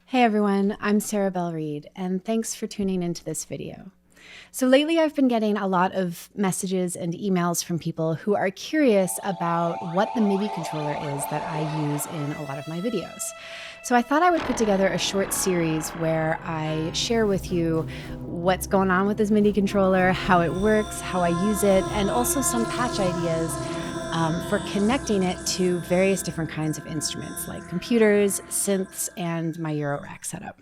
Hey everyone, I'm Belle Reid, and thanks for tuning into this video. So lately I've been getting a lot of messages and emails from people who are curious about what the MIDI controller is that I use in a lot of my videos. So I thought I would put together a short series where I share with you what's going on with this MIDI controller, how it works, how I use it, and also some patch ideas for connecting it to various different kinds of instruments like computers, synths, and my Euro rack setup.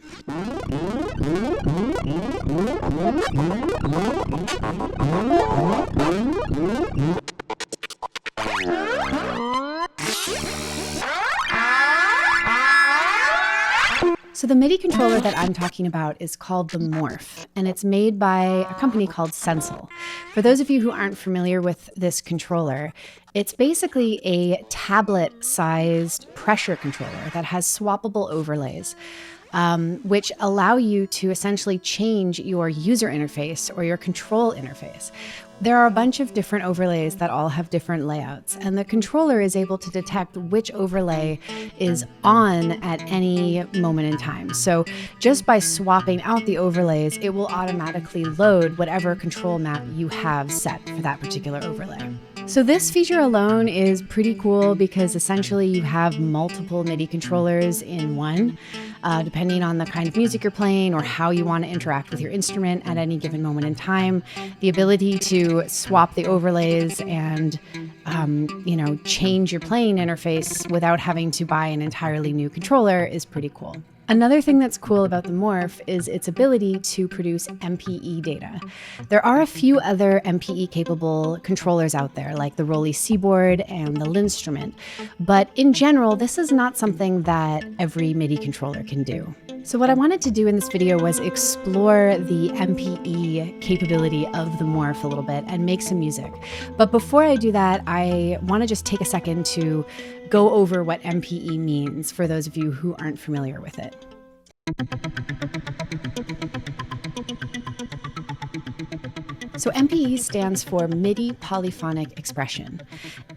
So the MIDI controller that I'm talking about is called the Morph, and it's made by a company called Sensel. For those of you who aren't familiar with this controller, it's basically a tablet-sized pressure controller that has swappable overlays, which allow you to essentially change your user interface or your control interface. There are a bunch of different overlays that all have different layouts, and the controller is able to detect which overlay is on at any moment in time. So just by swapping out the overlays, it will automatically load whatever control map you have set for that particular overlay. So this feature alone is pretty cool because essentially you have multiple MIDI controllers in one, depending on the kind of music you're playing or how you want to interact with your instrument at any given moment in time. The ability to swap the overlays and change your playing interface without having to buy an entirely new controller is pretty cool. Another thing that's cool about the Morph is its ability to produce MPE data. There are a few other MPE-capable controllers out there, like the Roly Seaboard and the Linstrument, but in general, this is not something that every MIDI controller can do. So what I wanted to do in this video was explore the MPE capability of the Morph a little bit and make some music. But before I do that, I want to just take a second to go over what MPE means for those of you who aren't familiar with it. So MPE stands for MIDI Polyphonic Expression.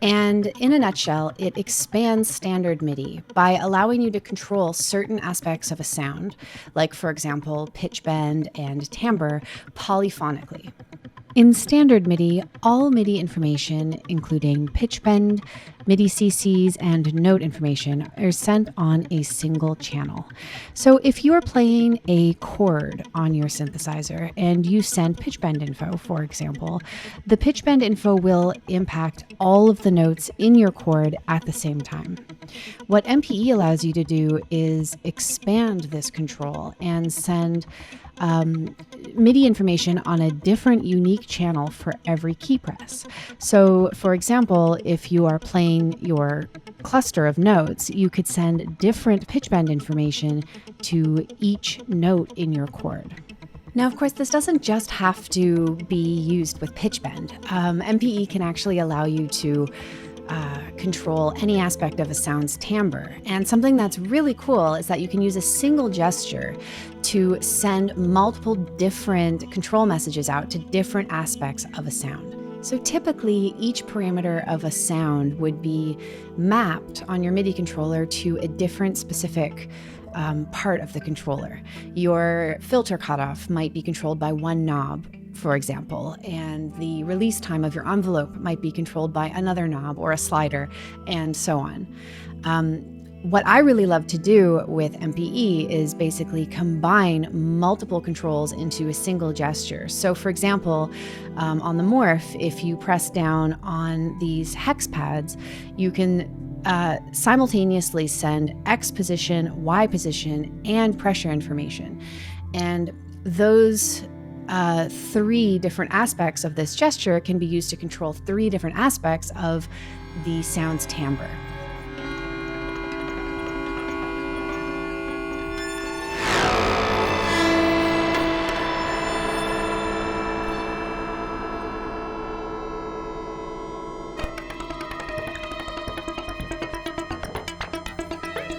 And in a nutshell, it expands standard MIDI by allowing you to control certain aspects of a sound, like for example, pitch bend and timbre, polyphonically. In standard MIDI, all MIDI information, including pitch bend, MIDI CCs, and note information, are sent on a single channel. So if you're playing a chord on your synthesizer and you send pitch bend info, for example, the pitch bend info will impact all of the notes in your chord at the same time. What MPE allows you to do is expand this control and send MIDI information on a different unique channel for every key press. So for example, if you are playing your cluster of notes, you could send different pitch bend information to each note in your chord. Now, of course, this doesn't just have to be used with pitch bend. MPE can actually allow you to control any aspect of a sound's timbre. And something that's really cool is that you can use a single gesture to send multiple different control messages out to different aspects of a sound. So typically, each parameter of a sound would be mapped on your MIDI controller to a different specific part of the controller. Your filter cutoff might be controlled by one knob, for example, and the release time of your envelope might be controlled by another knob or a slider, and so on. What I really love to do with MPE is basically combine multiple controls into a single gesture. So for example, on the Morph, if you press down on these hex pads, you can simultaneously send X position, Y position, and pressure information. And those three different aspects of this gesture can be used to control three different aspects of the sound's timbre.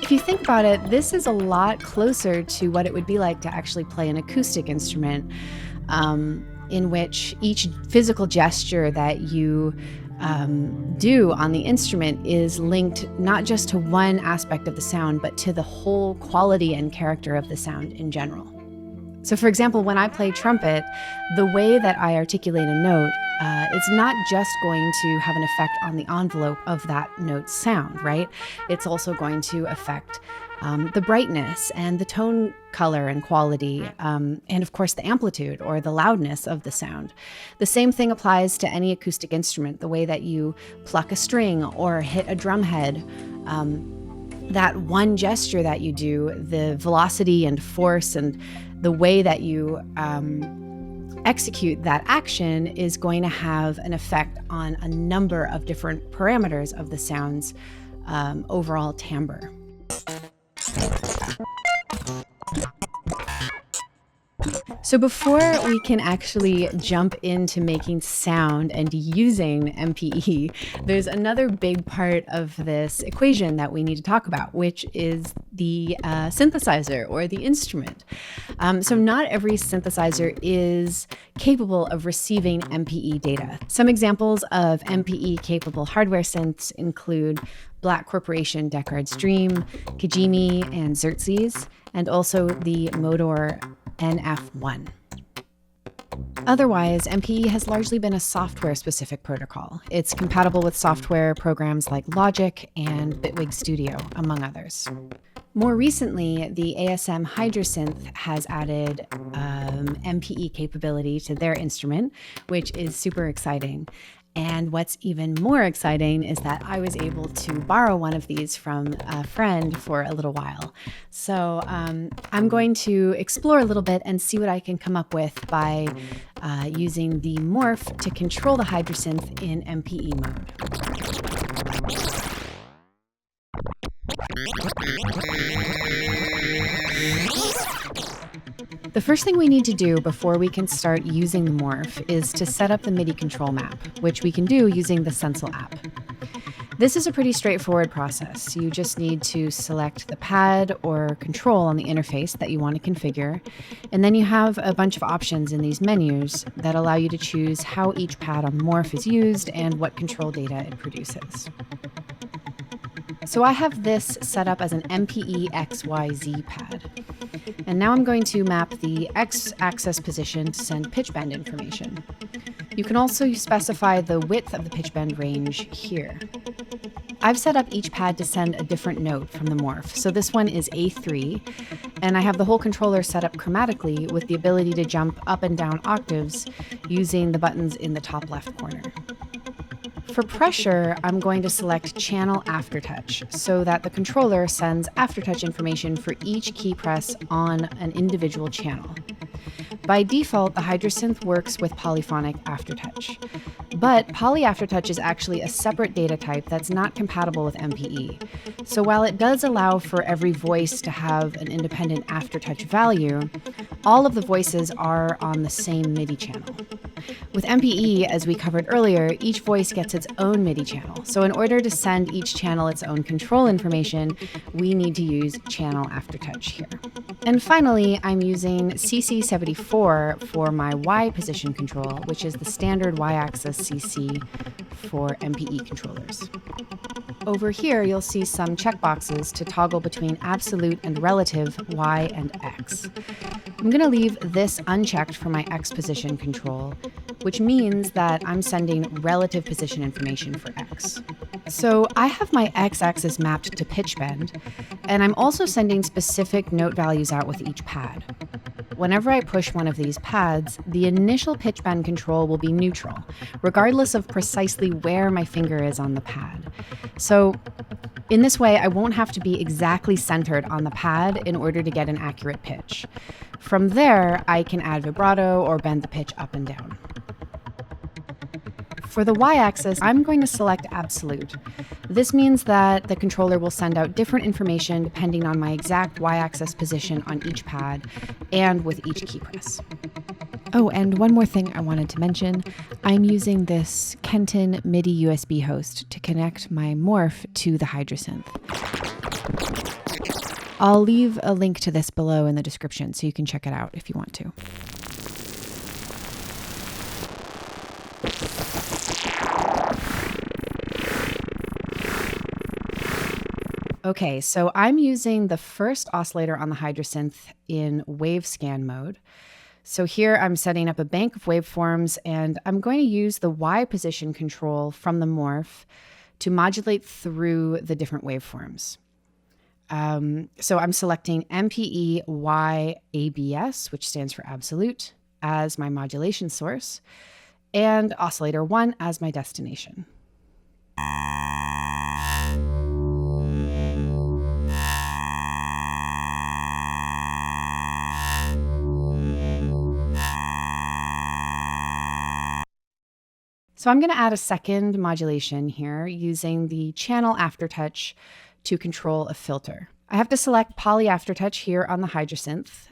If you think about it, this is a lot closer to what it would be like to actually play an acoustic instrument, in which each physical gesture that you do on the instrument is linked not just to one aspect of the sound, but to the whole quality and character of the sound in general. So for example, when I play trumpet, the way that I articulate a note, it's not just going to have an effect on the envelope of that note's sound, right? It's also going to affect the brightness and the tone color and quality, and of course the amplitude or the loudness of the sound. The same thing applies to any acoustic instrument, the way that you pluck a string or hit a drum head. That one gesture that you do, the velocity and force and the way that you execute that action is going to have an effect on a number of different parameters of the sound's overall timbre. So before we can actually jump into making sound and using MPE, there's another big part of this equation that we need to talk about, which is the synthesizer or the instrument. So not every synthesizer is capable of receiving MPE data. Some examples of MPE-capable hardware synths include Black Corporation Deckard's Dream, Kajimi, and Xerxes, and also the Modor NF1. Otherwise, MPE has largely been a software-specific protocol. It's compatible with software programs like Logic and Bitwig Studio, among others. More recently, the ASM Hydrasynth has added MPE capability to their instrument, which is super exciting. And what's even more exciting is that I was able to borrow one of these from a friend for a little while. So I'm going to explore a little bit and see what I can come up with by using the Morph to control the Hydrasynth in MPE mode. The first thing we need to do before we can start using the Morph is to set up the MIDI control map, which we can do using the Sensel app. This is a pretty straightforward process. You just need to select the pad or control on the interface that you want to configure, and then you have a bunch of options in these menus that allow you to choose how each pad on the Morph is used and what control data it produces. So I have this set up as an MPE XYZ pad. And now I'm going to map the X-axis position to send pitch bend information. You can also specify the width of the pitch bend range here. I've set up each pad to send a different note from the Morph. So this one is A3, and I have the whole controller set up chromatically with the ability to jump up and down octaves using the buttons in the top left corner. For pressure, I'm going to select Channel Aftertouch so that the controller sends aftertouch information for each key press on an individual channel. By default, the Hydrasynth works with polyphonic aftertouch, but poly aftertouch is actually a separate data type that's not compatible with MPE. So while it does allow for every voice to have an independent aftertouch value, all of the voices are on the same MIDI channel. With MPE, as we covered earlier, each voice gets its own MIDI channel. So in order to send each channel its own control information, we need to use Channel Aftertouch here. And finally, I'm using CC74 for my Y position control, which is the standard Y-axis CC for MPE controllers. Over here, you'll see some checkboxes to toggle between absolute and relative Y and X. I'm going to leave this unchecked for my X position control, which means that I'm sending relative position information for X. So I have my X-axis mapped to pitch bend, and I'm also sending specific note values out with each pad. Whenever I push one of these pads, the initial pitch bend control will be neutral, regardless of precisely where my finger is on the pad. So in this way, I won't have to be exactly centered on the pad in order to get an accurate pitch. From there, I can add vibrato or bend the pitch up and down. For the Y-axis, I'm going to select absolute. This means that the controller will send out different information depending on my exact Y-axis position on each pad and with each key press. Oh, and one more thing I wanted to mention. I'm using this Kenton MIDI USB host to connect my Morph to the Hydrasynth. I'll leave a link to this below in the description so you can check it out if you want to. Okay, so I'm using the first oscillator on the Hydrasynth in wave scan mode. So here I'm setting up a bank of waveforms, and I'm going to use the Y position control from the morph to modulate through the different waveforms. So I'm selecting MPE Y ABS, which stands for absolute, as my modulation source, and oscillator 1 as my destination. So I'm going to add a second modulation here using the channel aftertouch to control a filter. I have to select poly aftertouch here on the Hydrasynth,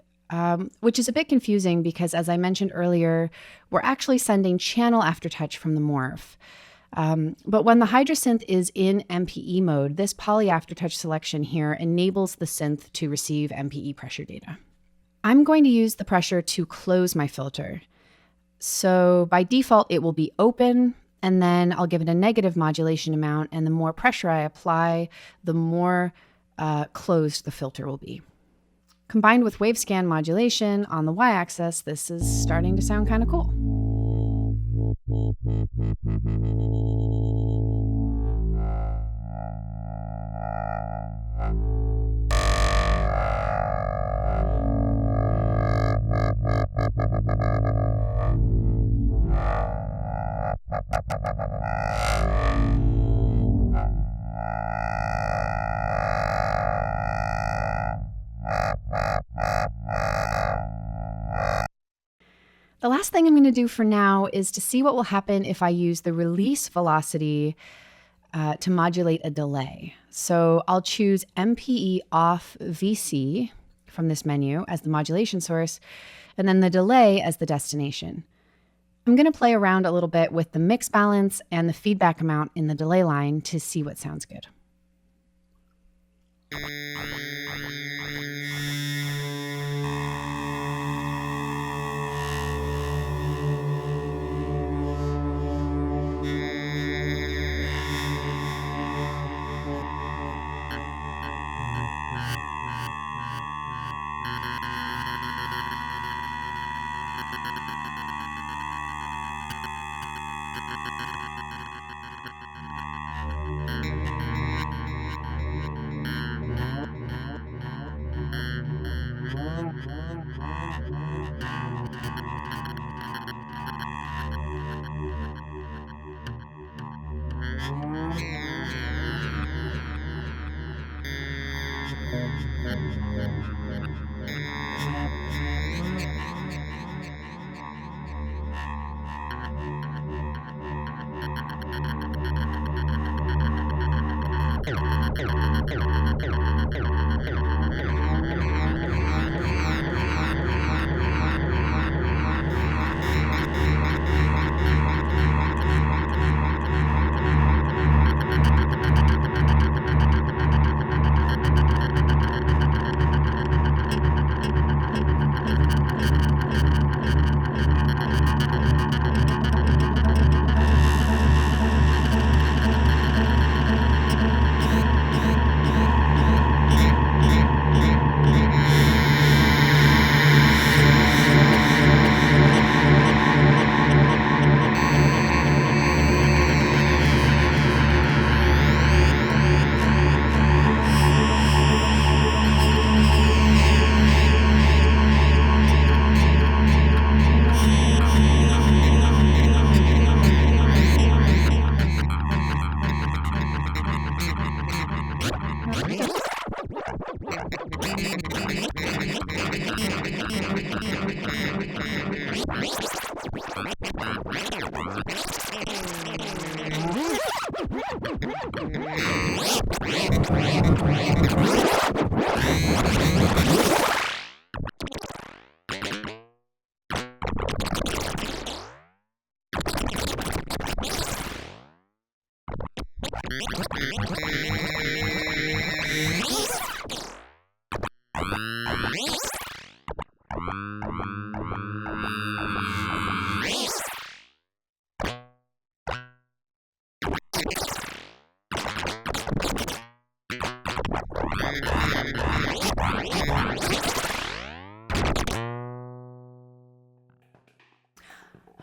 which is a bit confusing because, as I mentioned earlier, we're actually sending channel aftertouch from the morph. But when the Hydrasynth is in MPE mode, this poly aftertouch selection here enables the synth to receive MPE pressure data. I'm going to use the pressure to close my filter. So by default, it will be open, and then I'll give it a negative modulation amount, and the more pressure I apply, the more closed the filter will be. Combined with wave scan modulation on the y-axis, this is starting to sound kind of cool. The last thing I'm going to do for now is to see what will happen if I use the release velocity to modulate a delay. So I'll choose MPE off VC from this menu as the modulation source, and then the delay as the destination. I'm going to play around a little bit with the mix balance and the feedback amount in the delay line to see what sounds good.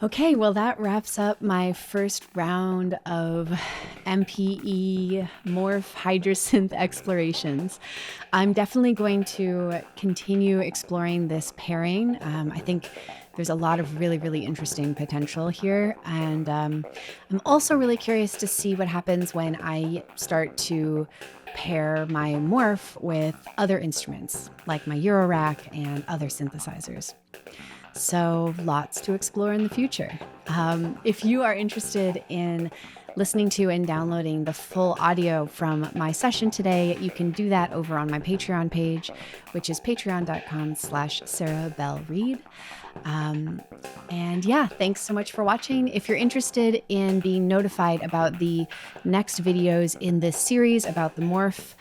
Okay, well, that wraps up my first round of MPE Morph Hydrasynth explorations. I'm definitely going to continue exploring this pairing. I think there's a lot of really, really interesting potential here. And I'm also really curious to see what happens when I start to pair my morph with other instruments like my Eurorack and other synthesizers. So lots to explore in the future. If you are interested in listening to and downloading the full audio from my session today, you can do that over on my Patreon page, which is patreon.com/Sarah Belle Reid. And yeah, thanks so much for watching. If you're interested in being notified about the next videos in this series about the morph,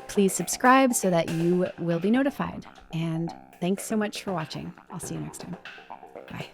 please subscribe so that you will be notified. And thanks so much for watching. I'll see you next time. Bye.